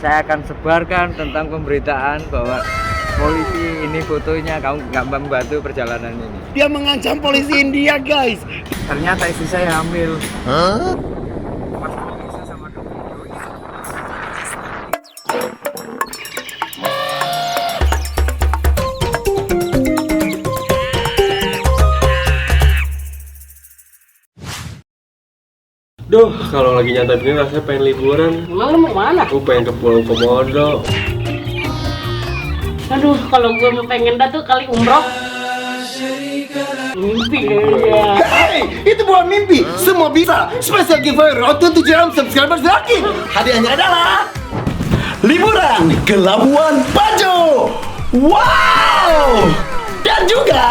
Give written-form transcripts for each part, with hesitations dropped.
saya akan sebarkan tentang pemberitaan bahwa polisi ini fotonya kamu nggak membantu perjalanan ini. Dia mengancam polisi India, guys. Ternyata istri saya hamil. Duh, kalau lagi nyantai begini rasanya pengen liburan. Emang lu mau kemana? Aku pengen ke Pulau Komodo. Aduh, kalau gue mau pengen dah tuh kali umroh. Mimpi ya. Hey, itu bukan mimpi. Semua bisa. Special giveaway Road to 7M subscribers lagi. Hadiahnya adalah liburan ke Labuan Bajo. Wow. Dan juga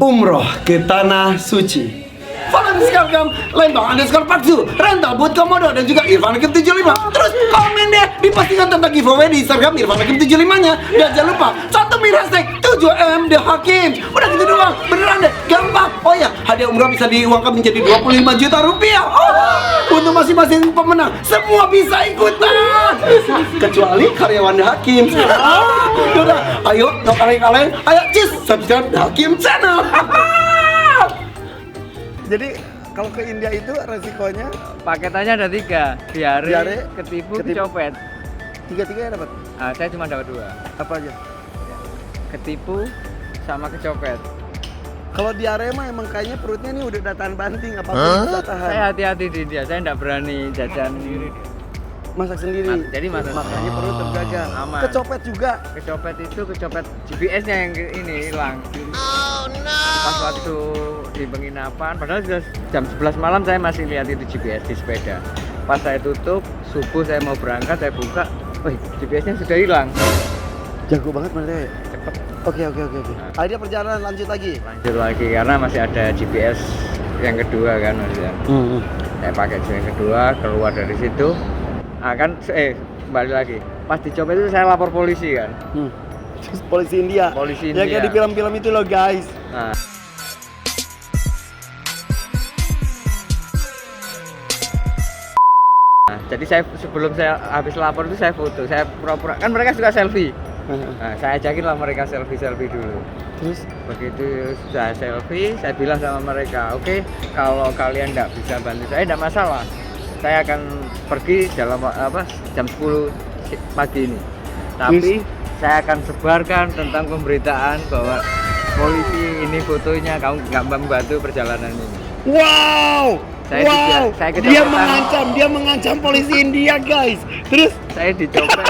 umroh ke Tanah Suci. Follow Instagram Lembang_Paksu, Rental Boot Komodo, dan juga Irfan Hakim 75. Terus komen deh di postingan tentang giveaway di Instagram Irfan Hakim 75-nya. Dan jangan lupa cantumin hashtag 7M The Hakim. Udah gitu doang, beneran deh, gampang. Oh ya, hadiah umroh bisa diuangkan menjadi 25 juta rupiah. Untuk masing-masing pemenang, semua bisa ikutan. Kecuali karyawan The Hakim. Yaudah, ayo, no kalian, ayo cheers, subscribe The Hakim channel. Jadi kalau ke India itu resikonya Paketannya ada 3, diare, ketipu, kecopet. tiga-tiganya dapat. Saya cuma dapat 2, Apa aja? ketipu sama kecopet. Kalau diare mah emang kayaknya perutnya nih udah tahan banting, apapun bisa tahan. Saya hati-hati di India, saya nggak berani jajan Masak sendiri. Jadi masak makanya perut terjaga. aman. Kecopet juga. Kecopet itu kecopet GPS-nya yang ini hilang. Oh no. Pas waktu di penginapan, padahal sudah jam 11 malam saya masih lihat itu GPS di sepeda. Pas saya tutup, subuh saya mau berangkat, saya buka, wih GPS-nya sudah hilang. Jago banget mereka. Cepet. Oke. Akhirnya perjalanan lanjut lagi. Lanjut lagi karena masih ada GPS yang kedua kan maksudnya. Saya pakai yang kedua, keluar dari situ. Kembali lagi. Pas dicopet itu saya lapor polisi kan. Terus polisi India. Polisi Ya India. kayak di film-film itu loh, guys. Nah, jadi saya sebelum saya habis lapor itu saya foto, saya pura-pura kan mereka suka selfie. Nah, saya ajakin lah mereka selfie dulu. Terus Begitu sudah selfie, saya bilang sama mereka, oke, kalau kalian nggak bisa bantu saya, nggak masalah. Saya akan pergi dalam jam 10 pagi ini. Tapi saya akan sebarkan tentang pemberitaan bahwa polisi ini fotonya kamu nggak membantu perjalanan ini. wow. Saya Dia mengancam polisi India, guys. Terus saya dicopet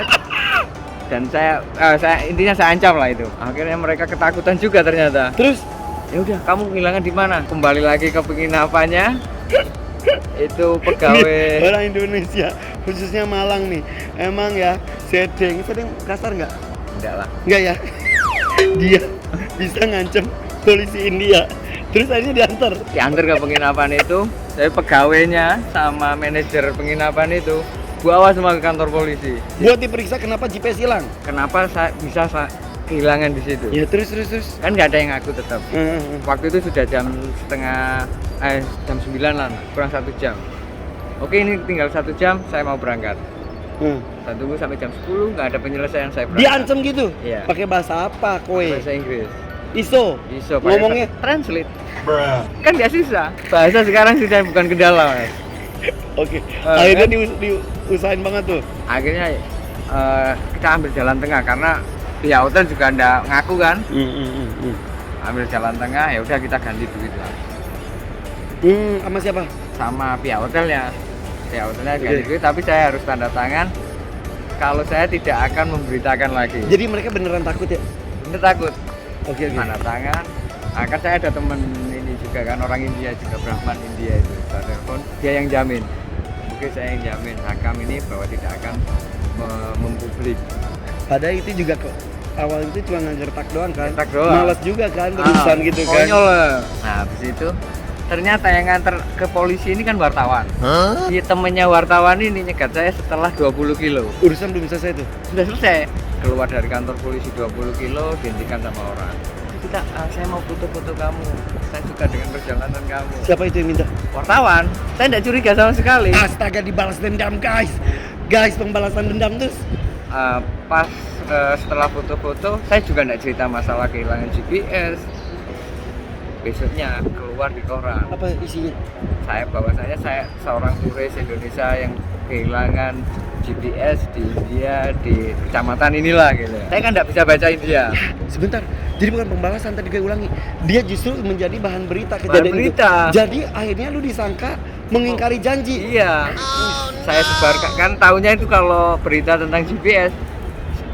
dan saya intinya saya ancam lah itu. Akhirnya mereka ketakutan juga ternyata. terus Ya udah, kamu kehilangan di mana? Kembali lagi ke penginapannya. Itu pegawai orang Indonesia, khususnya Malang nih. Emang ya, sedeng kasar nggak? enggak lah. Nggak ya. Dia bisa ngancem polisi India. Terus akhirnya Diantar ke penginapan itu. Saya pegawainya sama manajer penginapan itu bawa semua ke kantor polisi. buat diperiksa kenapa GPS hilang. Kenapa saya bisa kehilangan di situ? Ya terus. Kan nggak ada yang ngaku tetap. Waktu itu sudah jam 9 lah, kurang 1 jam. Oke, ini tinggal 1 jam, saya mau berangkat. Saya tunggu sampai jam 10, nggak ada penyelesaian, saya berangkat. Diancam gitu? Iya. Pakai bahasa apa, kowe? Bahasa Inggris. ISO. Pakai Ngomongnya translate. Kan nggak susah. Bahasa sekarang sudah bukan kendala, Mas. Oke. Akhirnya diusahain banget tuh. Akhirnya kita ambil jalan tengah karena pihak hotel juga nggak ngaku kan. Ambil jalan tengah, ya udah kita ganti duit lah. Sama siapa? Sama pihak hotelnya. Pihak hotelnya ganti duit, tapi saya harus tanda tangan kalau saya tidak akan memberitakan lagi. Jadi mereka beneran takut ya? Bener takut. Oke. Tanda tangan. Kan saya ada temen ini juga kan, orang India juga, Brahman India itu. Saya telepon, dia yang jamin. Oke, saya yang jamin Hakam ini bahwa tidak akan mempublik. Padahal itu juga kok awal itu cuma ngegertak doang kan? Gertak doang. Males juga kan terusan gitu kan? Konyol. Nah, habis itu ternyata yang nganter ke polisi ini kan wartawan. Dia temennya wartawan ini nyegat saya setelah 20 kilo. Urusan belum selesai tuh? Sudah selesai. Keluar dari kantor polisi 20 kilo, dihentikan sama orang. Saya mau foto-foto kamu. Saya suka dengan perjalanan kamu. Siapa itu yang minta? Wartawan. Saya tidak curiga sama sekali. Astaga, dibalas dendam, guys. Guys, pembalasan dendam terus. Pas setelah foto-foto, saya juga nggak cerita masalah kehilangan GPS. Besoknya keluar di koran. Apa isinya? Bahwasanya saya seorang turis Indonesia yang kehilangan GPS di India di kecamatan inilah gitu. Saya kan nggak bisa baca India. Sebentar. Jadi bukan pembalasan, tadi gue ulangi. Dia justru menjadi bahan berita Bahan kejadian berita. itu. Jadi akhirnya lu disangka mengingkari janji. Iya. Saya sebarkan kan tahunya itu kalau berita tentang GPS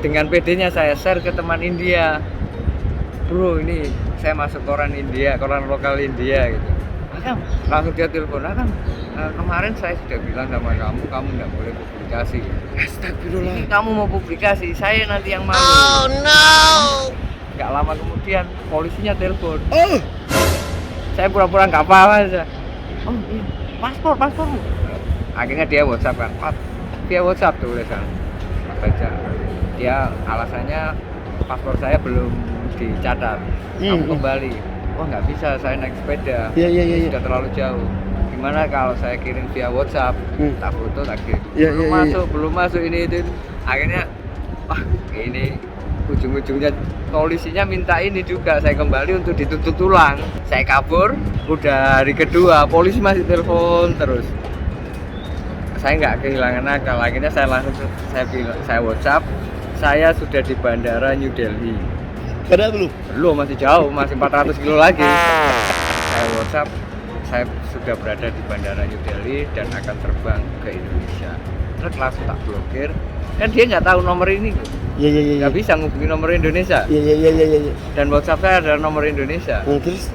dengan PD-nya saya share ke teman India. Bro, ini saya masuk koran India, koran lokal India gitu. Akang, langsung dia telepon, Akang, kemarin saya sudah bilang sama kamu nggak boleh publikasi. Astagfirullah. Ini kamu mau publikasi, saya nanti yang malu. Oh no. Nggak lama kemudian polisinya telepon. Oh. Saya pura-pura nggak paham aja. Oh iya, paspormu. Akhirnya dia WhatsApp kan, via WhatsApp tulisan. Baca. Dia alasannya paspor saya belum dicatat. Kamu kembali. Wah nggak bisa, saya naik sepeda. Iya. Sudah terlalu jauh. Gimana kalau saya kirim via WhatsApp? Tak foto, tak kirim. Belum masuk ini itu. Akhirnya, wah ini ujung-ujungnya polisinya minta ini juga. Saya kembali untuk dituntut ulang. Saya kabur. Udah hari kedua, polisi masih telepon terus. Saya nggak kehilangan akal. Akhirnya saya WhatsApp. Saya sudah di bandara New Delhi. Padahal belum, masih jauh, masih 400 kilo lagi. Saya WhatsApp, saya sudah berada di bandara New Delhi dan akan terbang ke Indonesia. Terus langsung tak blokir. Kan dia nggak tahu nomor ini. Iya. Nggak bisa ngubungi nomor Indonesia. Iya. Dan WhatsApp saya ada nomor Indonesia. Terus?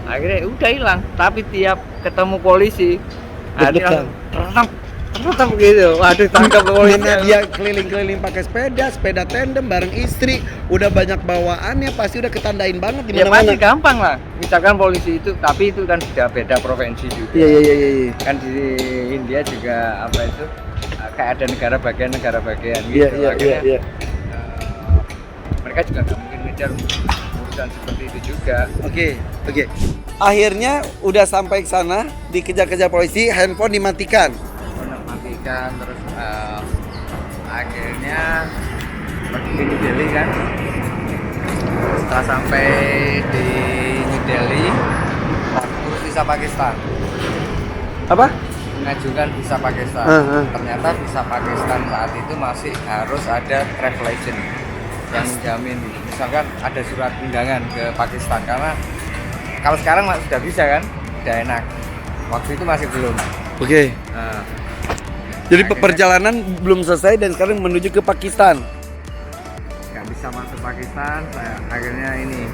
Akhirnya udah hilang. Tapi tiap ketemu polisi, ada tetap gitu. Waduh, tangkap polisi. Mana dia keliling-keliling pakai sepeda tandem bareng istri, udah banyak bawaannya, pasti udah ketandain banget di Ya mana-mana. pasti gampang lah. Misalkan polisi itu, tapi itu kan sudah beda provinsi juga. Iya. Kan di India juga apa itu kayak ada negara bagian gitu. Akhirnya, mereka juga nggak mungkin ngejar urusan seperti itu juga. Oke. Akhirnya udah sampai ke sana, dikejar-kejar polisi, handphone dimatikan. Terus akhirnya pergi ke New Delhi kan. Setelah sampai di New Delhi, urus visa Pakistan. Apa? Mengajukan visa Pakistan. Ternyata visa Pakistan saat itu masih harus ada travel agent yang menjamin. Misalkan ada surat undangan ke Pakistan, karena kalau sekarang sudah bisa kan, udah enak. Waktu itu masih belum. Oke. Jadi perjalanan belum selesai dan sekarang menuju ke Pakistan. Nggak bisa masuk Pakistan, akhirnya ini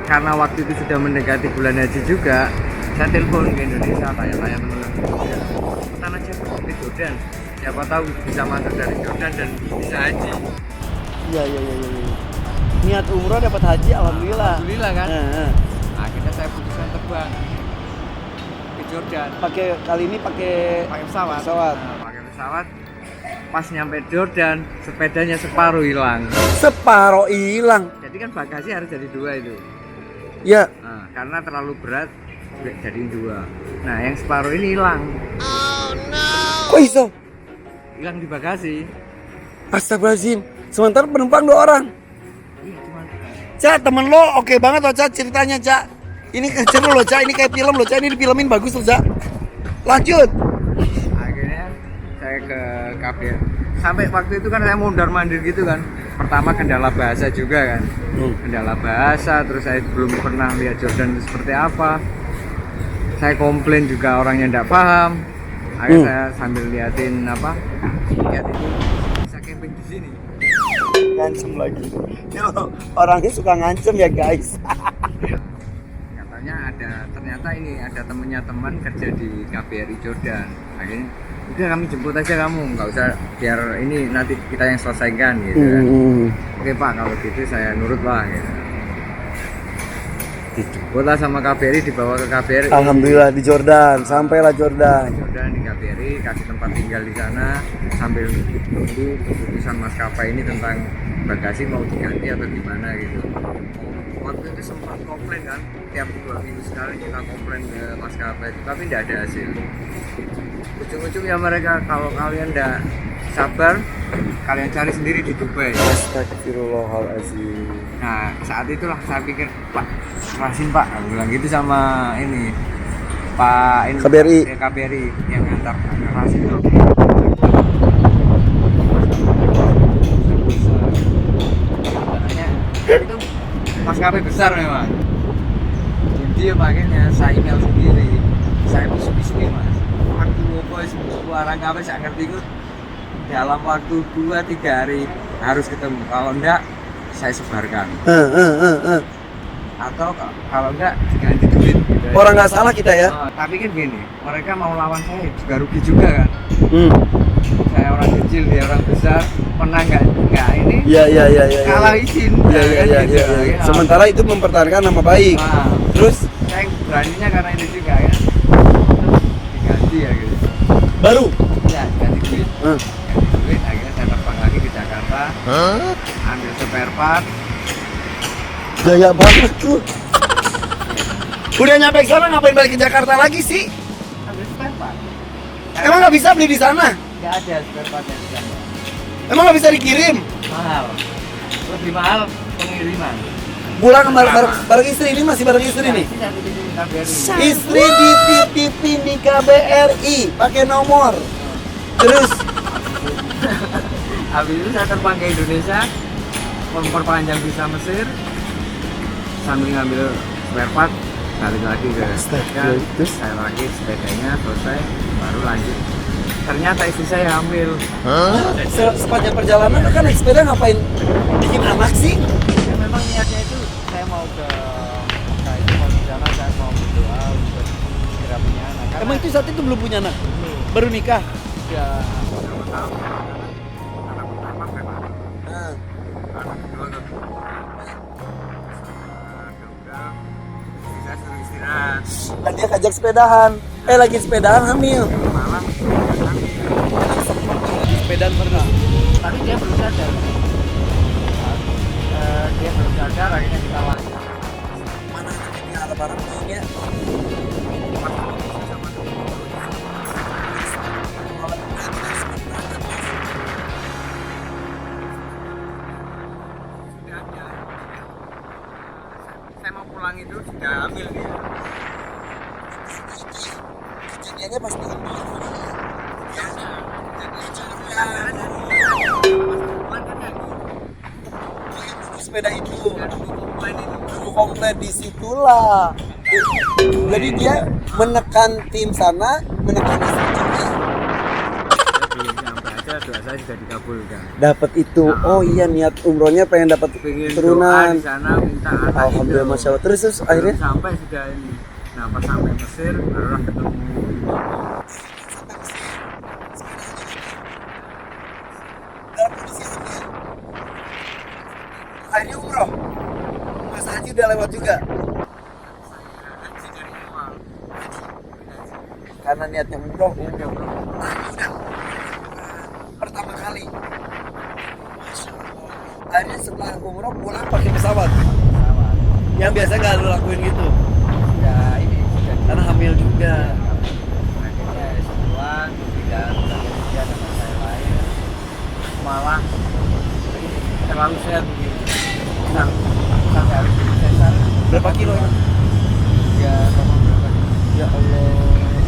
karena waktu itu sudah mendekati bulan haji juga, saya telepon ke Indonesia, tanya-tanya teman-teman Indonesia, pesan aja ke Jordan, siapa tahu bisa masuk dari Jordan dan bisa haji. Iya. Niat umroh dapat haji, alhamdulillah. Alhamdulillah kan. Akhirnya saya putuskan terbang ke Jordan. Kali ini pakai pesawat. pesawat. Pesawat, pas nyampe Jordan sepedanya separuh hilang. Jadi kan bagasi harus jadi 2 itu. Ya. Karena terlalu berat jadi 2. Nah yang separuh ini hilang. Oh no. Kok iso? Hilang di bagasi. Astagfirullahaladzim. Sementara penumpang 2 orang. Iya cuman. Cak, temen lo oke banget loh Cak ceritanya Cak. Ini seru loh Cak, ini kayak film loh Cak, ini difilmin bagus loh Cak. Lanjut. Saya ke KBR. Sampai waktu itu kan saya mondar-mandir gitu kan. Pertama kendala bahasa juga kan. Kendala bahasa, terus saya belum pernah lihat Jordan itu seperti apa. Saya komplain juga orangnya enggak paham. Akhirnya saya sambil lihat itu bisa camping di sini. Ngancem lagi. Orangnya suka ngancem ya guys. Ternyata ini ada temennya teman kerja di KBRI Jordan. Akhirnya udah kami jemput aja kamu, nggak usah, biar ini nanti kita yang selesaikan gitu kan. Oke Pak, kalau gitu saya nurut lah gitu. Dijemput lah sama KBRI, dibawa ke KBRI. Alhamdulillah di Jordan, sampailah Jordan. Di KBRI, kasih tempat tinggal di sana sambil tunggu keputusan maskapai ini tentang bagasi mau diganti atau gimana gitu. Waktu itu sempat komplain kan, tiap 2 minggu sekali kita komplain ke maskapai itu, tapi tidak ada hasil. Ujung-ujungnya mereka, kalau kalian tidak sabar, kalian cari sendiri di Dubai. Astagfirullahaladzim. Nah saat itulah saya pikir, Pak Rasim Pak, aku bilang gitu sama ini Pak ini, KBRI. KBRI yang ngantar Rasim itu. Sebenarnya itu maskapai besar memang. Jadi makanya saya email sendiri, saya bisik-bisik mas. Waktu apa suara kabeh saya ngerti itu dalam waktu 2-3 hari harus ketemu. Kalau enggak saya sebarkan. Atau kalau enggak diganti duit. Gitu. Orang nggak salah kita ya. Tapi kan gini, mereka mau lawan saya juga rugi juga kan. Saya orang kecil, dia orang besar, menang nggak ini? Iya. Kalah izin. Iya. Sementara itu mempertahankan nama baik. Nah, Terus saya beraninya karena itu juga ya. Terus diganti ya gitu. baru. Ya, ganti duit. Ganti duit, akhirnya saya terbang lagi ke Jakarta. Ambil spare part. Gaya banget tuh. Udah nyampe sana ngapain balik ke Jakarta lagi sih? Ambil spare part. Emang nggak bisa beli di sana? Nggak ada spare part yang di sana. Emang nggak bisa dikirim? Mahal. Lebih mahal pengiriman. Pulang bareng istri, ini masih bareng istri nih. Ini saya titipin KBRI. Istri dititipin di KBRI pakai nomor. Terus Habis itu saya terbang ke Indonesia, memperpanjang visa Mesir, sambil ngambil spare part, balik lagi ke Indonesia. Terus? Saya lagi sepedanya selesai, baru lanjut. Ternyata istri saya hamil. sepanjang perjalanan kan naik sepeda ngapain bikin anak sih? Ya, memang niatnya itu saya mau ke Mekah itu mau di sana saya mau berdoa untuk segera punya anak. Karena Emang itu saat itu belum punya anak? Baru nikah? sudah beberapa tahun anak pertama memang anak kedua ke udah saya suruh istirahat Dan dia ngajak sepedahan. Lagi sepedahan hamil. malam Sepedaan pernah. tapi dia belum sadar dia belum sadar akhirnya kita lanjut Mana anaknya ada barangnya? saya mau pulang itu sudah hamil dia Kejadiannya pasti sepeda itu dulu komplain di situlah. Jadi dia menekan tim sana, menekan istri juga. belum sampai aja doa saya sudah dikabulkan. Dapat itu. Oh iya, niat umrohnya pengen dapat Pengen doa turunan. di sana minta anak Alhamdulillah, itu. masya Allah. Terus Belum akhirnya sampai sudah ini. Nah pas sampai Mesir barulah ketemu. dalam kondisi hamil. Akhirnya umroh. Masa haji udah lewat juga. Haji dari awal. Karena niatnya umroh. Dia udah belum. Udah. Pertama kali. Masya Allah. Akhirnya setelah umroh pulang pakai pesawat. Yang biasa nggak lu lakuin gitu. Ya ini sudah Karena hamil juga. akhirnya sebulan tidak kerja dengan saya lain malah ini terlalu sehat begini sampai harus sesar Berapa kilo ya? ya ngomong berapa Ya Allah,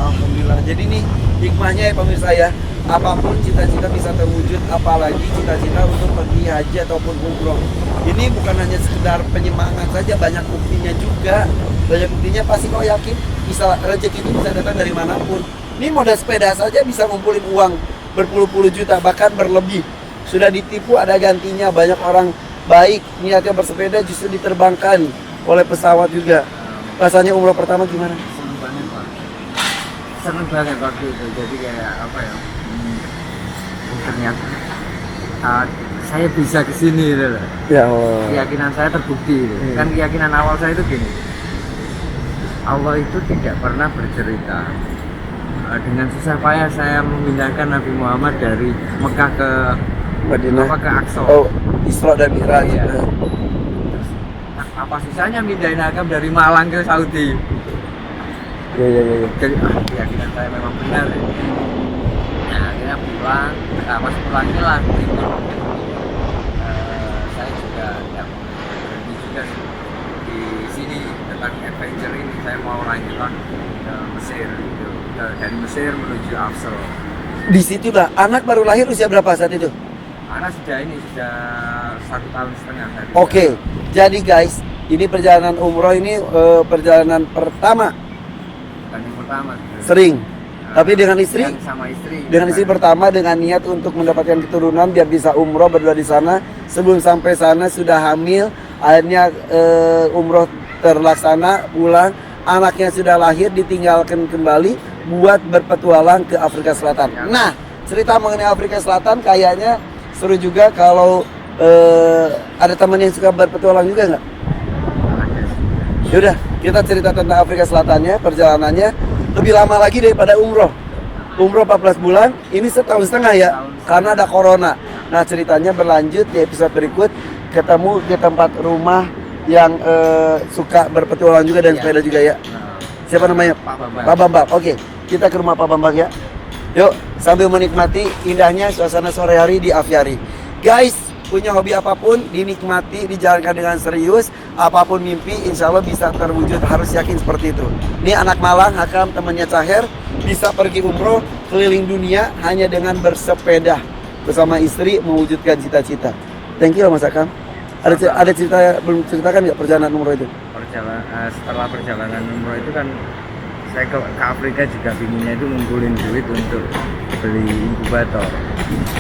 alhamdulillah. Jadi nih hikmahnya ya pemirsa ya, apapun cita-cita bisa terwujud, apalagi cita-cita untuk pergi haji ataupun umroh. Ini bukan hanya sekedar penyemangat saja, banyak buktinya juga. Banyak buktinya pasti kau yakin bisa rezeki itu bisa datang dari manapun. Ini modal sepeda saja bisa ngumpulin uang berpuluh-puluh juta, bahkan berlebih. Sudah ditipu ada gantinya, banyak orang baik niatnya bersepeda justru diterbangkan oleh pesawat juga. Rasanya umroh pertama gimana? seneng banget waktu itu jadi kayak apa ya ternyata saya bisa kesini gitu loh. Ya Allah. Keyakinan saya terbukti gitu. Kan keyakinan awal saya itu gini, Allah itu tidak pernah bercerita dengan susah payah saya memindahkan Nabi Muhammad dari Mekah ke Madinah. ke Aqsa. Oh, Isra dan Mi'raj. Iya. Terus, apa susahnya mindahin Agam dari Malang ke Saudi? Iya. Jadi keyakinan saya memang benar ya. Nah, akhirnya pulang, pas pulangnya lah libur. Saya juga berhenti juga di sini tentang adventure ini. Saya mau lanjutkan ke Mesir gitu. Dari Mesir menuju Afsel. Di situ lah, anak baru lahir usia berapa saat itu? Anak sudah 1,5 tahun. Oke, jadi guys, ini perjalanan umroh ini perjalanan pertama. Dan yang pertama sebenarnya. Sering. Tapi dengan istri? Sama istri. Dengan istri pertama dengan niat untuk mendapatkan keturunan biar bisa umroh berdua di sana. Sebelum sampai sana sudah hamil, akhirnya umroh terlaksana, pulang, anaknya sudah lahir, ditinggalkan kembali buat berpetualang ke Afrika Selatan. Nah, cerita mengenai Afrika Selatan kayaknya seru juga kalau ada teman yang suka berpetualang juga nggak? Yaudah, kita cerita tentang Afrika Selatannya, perjalanannya lebih lama lagi daripada umroh. Umroh 14 bulan, ini setahun setengah ya, karena ada corona. Nah, ceritanya berlanjut di episode berikut, ketemu di tempat rumah yang suka berpetualang juga dan sepeda juga ya. Siapa namanya? Pak Bambang. Oke, kita ke rumah Pak Bambang ya. Yuk, sambil menikmati indahnya suasana sore hari di Aviary. Guys, punya hobi apapun dinikmati, dijalankan dengan serius. Apapun mimpi, insya Allah bisa terwujud. Harus yakin seperti itu. Ini anak Malang, Hakam, temannya Caher, bisa pergi umroh keliling dunia hanya dengan bersepeda bersama istri mewujudkan cita-cita. Thank you Mas Hakam. Ada cerita belum ceritakan nggak perjalanan umroh itu? Setelah perjalanan umroh itu kan saya ke Afrika juga pinginnya itu ngumpulin duit untuk beli inkubator.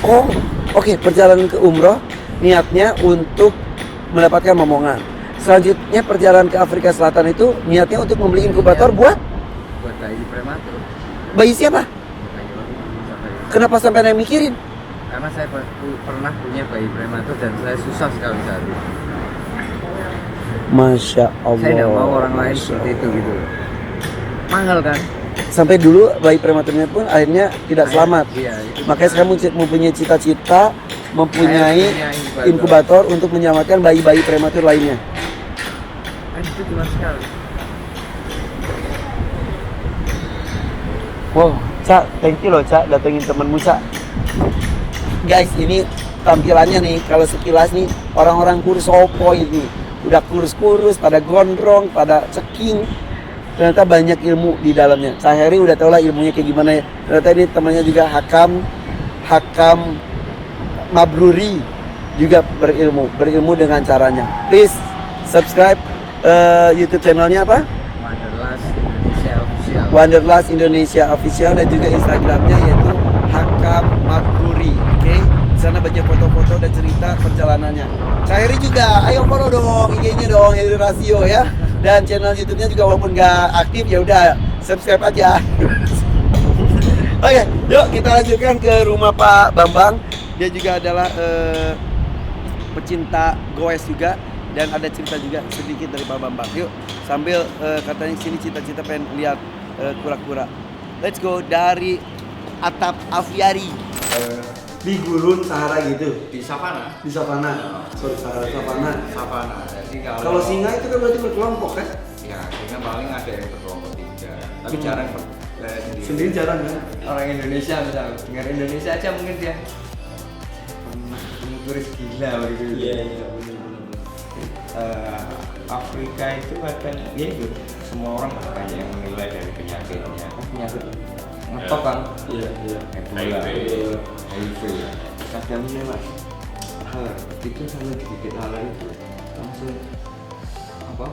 Oh, oke. Perjalanan ke umroh niatnya untuk mendapatkan momongan. Selanjutnya perjalanan ke Afrika Selatan itu niatnya untuk membeli inkubator buat bayi prematur. bayi siapa? Bayi. Kenapa sampai ada yang mikirin? Karena saya pernah punya bayi prematur dan saya susah sekali cari. Masya Allah. Saya tidak mau orang lain seperti itu gitu. Mahal kan? Sampai dulu bayi prematurnya pun akhirnya tidak selamat. Iya, itu Makanya kamu mempunyai cita-cita mempunyai Saya punya inkubator untuk menyelamatkan bayi-bayi prematur lainnya. itu cuma sekali. Wow, Cak, thank you loh Cak, datengin temenmu Cak. Guys, ini tampilannya nih, kalau sekilas nih orang-orang kurus opo ini. Udah kurus-kurus, pada gondrong, pada ceking. Ternyata banyak ilmu di dalamnya. Caheri udah tau lah ilmunya kayak gimana ya. Ternyata ini temannya juga Hakam Mabruri juga berilmu dengan caranya. Please subscribe YouTube channelnya apa? Wanderlust Indonesia Official dan juga Instagramnya yaitu Hakam Mabruri. Oke, di sana banyak foto-foto dan cerita perjalanannya. Caheri juga, ayo follow dong IG-nya dong, Heri Rasio ya. Dan channel YouTube-nya juga walaupun nggak aktif ya udah subscribe aja. Oke, yuk kita lanjutkan ke rumah Pak Bambang. Dia juga adalah pecinta goes juga dan ada cerita juga sedikit dari Pak Bambang. Yuk, sambil katanya sini cita-cita pengen lihat kura-kura. Let's go dari atap Aviary. Di gurun Sahara gitu. Di savana. Di savana. Sorry, savana. Savana. Jadi Kalau singa itu kan berarti berkelompok kan? ya singa paling ada yang berkelompok 3, tapi jarang Sendiri jarang kan? Orang Indonesia misalnya dengar Indonesia aja mungkin dia pernah turis gila gitu. Iya benar. Afrika itu kadang ya itu semua orang banyak yang menilai dari penyakitnya. Penyakit ngetok kan? Iya. Ebola, HIV. Kadang ini mas, itu sama sedikit hal itu langsung apa?